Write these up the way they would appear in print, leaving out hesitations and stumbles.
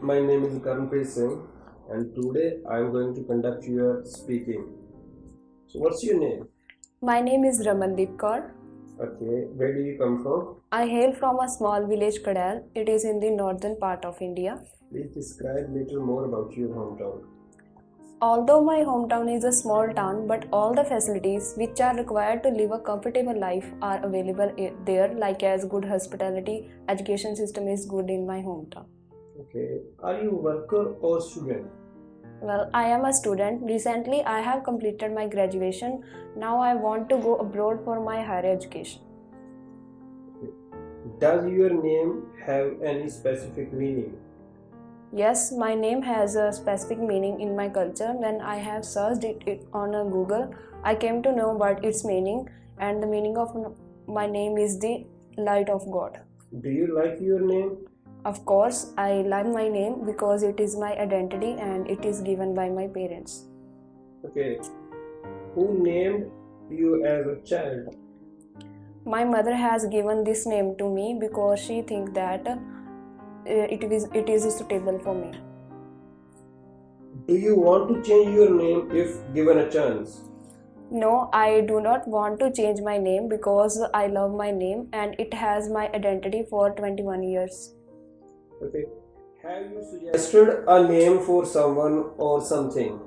my name is Karnpreet Singh, and today I am going to conduct your speaking. So, what's your name? My name is Ramandeep Kaur. Okay, where do you come from? I hail from a small village Kadal. It is in the northern part of India. Please describe little more about your hometown. Although my hometown is a small town, but all the facilities which are required to live a comfortable life are available there, like as good hospitality, education system is good in my hometown. Okay, are you worker or student? Well, I am a student. Recently, I have completed my graduation. Now I want to go abroad for my higher education. Does your name have any specific meaning? Yes, my name has a specific meaning in my culture. When I have searched it on Google, I came to know about its meaning, and the meaning of my name is the light of God. Do you like your name? Of course, I love my name because it is my identity and it is given by my parents. Okay, who named you as a child? My mother has given this name to me because she thinks that it is suitable for me. Do you want to change your name if given a chance? No, I do not want to change my name because I love my name and it has my identity for 21 years. Okay. Have you suggested a name for someone or something?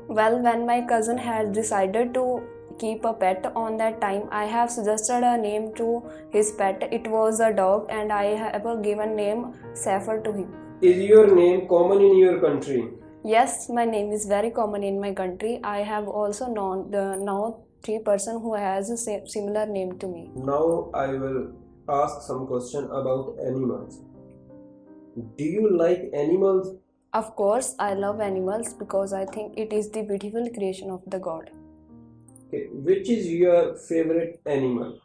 Well, when my cousin had decided to keep a pet on that time, I have suggested a name to his pet. It was a dog and I have given name Safer to him. Is your name common in your country? Yes, my name is very common in my country. I have also known now 3 person who has a similar name to me. Now I will ask some question about animals. Do you like animals? Of course, I love animals because I think it is the beautiful creation of the God. Okay. Which is your favorite animal?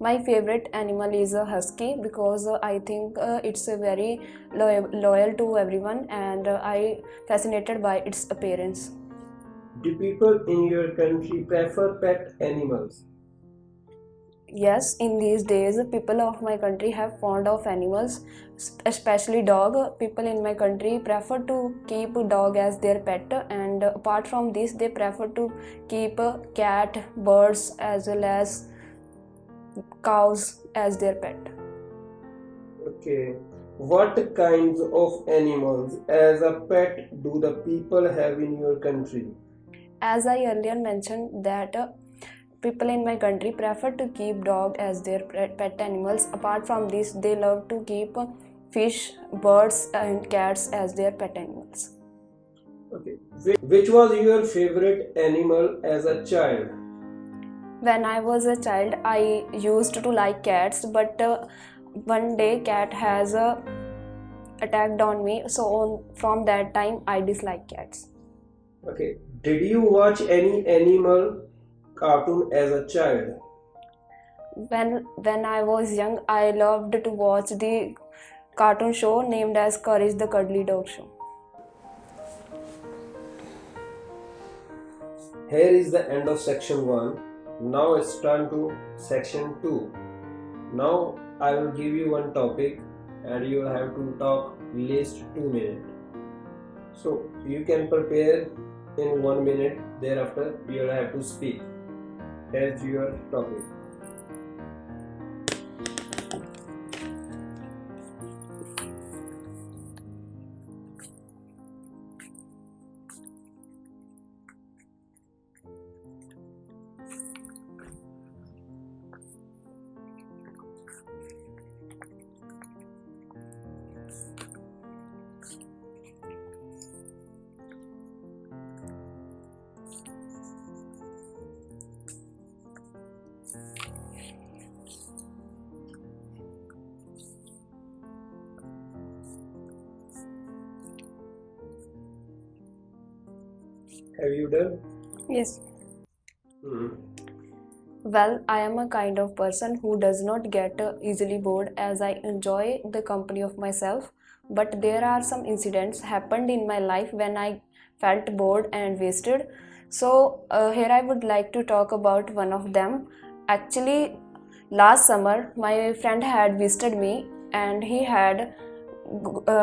My favorite animal is a husky because I think it's a very loyal to everyone and I fascinated by its appearance. Do people in your country prefer pet animals? Yes, in these days, people of my country have fond of animals, especially dog. People in my country prefer to keep dog as their pet, and apart from this, they prefer to keep cat, birds, as well as cows as their pet. Okay. What kinds of animals as a pet do the people have in your country? As I earlier mentioned that people in my country prefer to keep dog as their pet animals. Apart from this, they love to keep fish, birds and cats as their pet animals. Okay. Which was your favorite animal as a child? When I was a child, I used to like cats, but one day cat has attacked on me, so from that time I dislike cats. Okay. Did you watch any animal cartoon as a child? When I was young, I loved to watch the cartoon show named as Courage the Cuddly Dog Show. Here is the end of section 1. Now it's turn to section 2. Now I will give you one topic and you will have to talk least 2 minutes. So you can prepare in 1 minute, thereafter you will have to speak. Here's your topic. Have you done? Yes. Hmm. Well, I am a kind of person who does not get easily bored as I enjoy the company of myself. But there are some incidents happened in my life when I felt bored and wasted. So here I would like to talk about one of them. Actually, last summer my friend had visited me and he had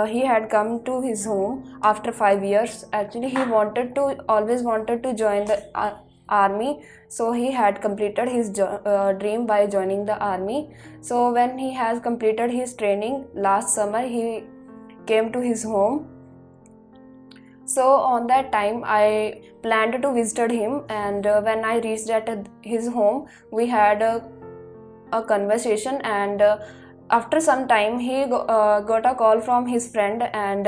he had come to his home after 5 years. Actually, he always wanted to join the army, so he had completed his dream by joining the army. So when he has completed his training last summer, he came to his home. So on that time I planned to visit him, and when I reached at his home, we had a conversation, and after some time he got a call from his friend, and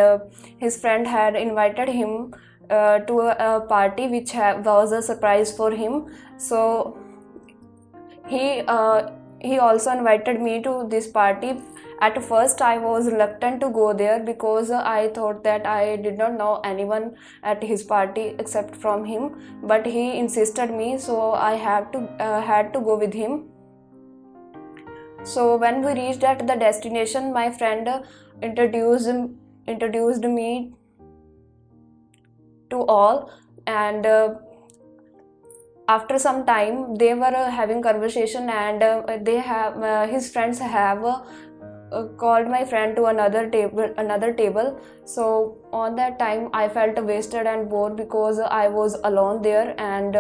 his friend had invited him to a party which was a surprise for him. So he also invited me to this party. At first I was reluctant to go there because I thought that I did not know anyone at his party except from him, but he insisted me, so I had to go with him. So when we reached at the destination, my friend introduced me to all, and after some time they were having conversation, and his friends have called my friend to another table. So on that time I felt wasted and bored because I was alone there, and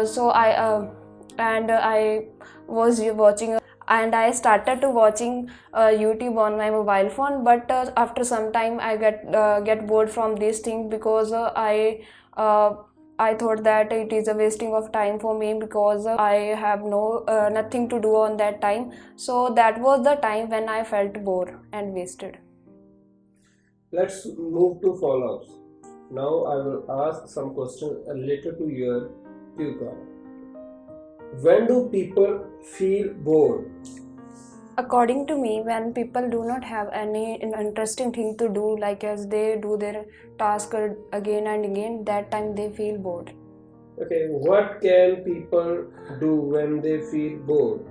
so I was watching, and I started to watching YouTube on my mobile phone. But after some time I get bored from this thing, because uh, I thought that it is a wasting of time for me, because I have nothing to do on that time. So that was the time when I felt bored and wasted. Let's move to follow-ups. Now I will ask some questions related to your Tuka. When do people feel bored? According to me, when people do not have any interesting thing to do, like as they do their task again and again, that time they feel bored. Okay, what can people do when they feel bored?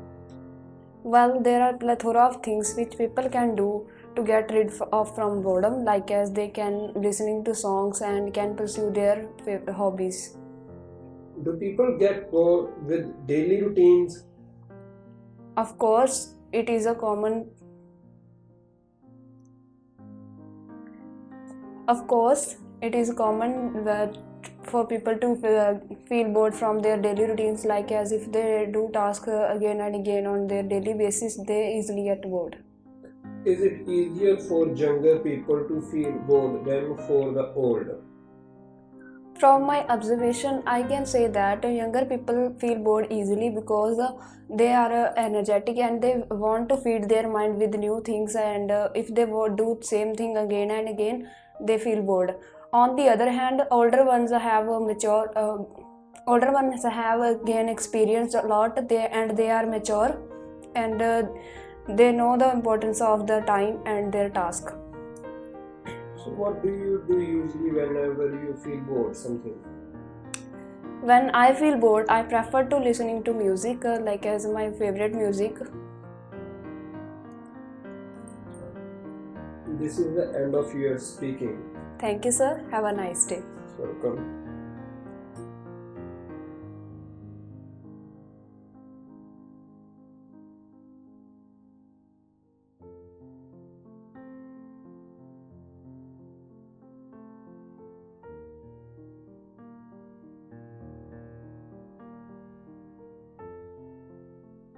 Well, there are plethora of things which people can do to get rid of from boredom, like as they can listening to songs and can pursue their hobbies. Do people get bored with daily routines? Of course, it is a common. Of course, it is common for people to feel bored from their daily routines, like as if they do tasks again and again on their daily basis, they easily get bored. Is it easier for younger people to feel bored than for the old? From my observation, I can say that younger people feel bored easily because they are energetic and they want to feed their mind with new things, and if they do same thing again and again, they feel bored. On the other hand, older ones have again experienced a lot, they are mature, and they know the importance of the time and their task. So what do you do usually whenever you feel bored something? When I feel bored, I prefer to listening to music, like as my favorite music. This is the end of your speaking. Thank you, sir. Have a nice day. Welcome.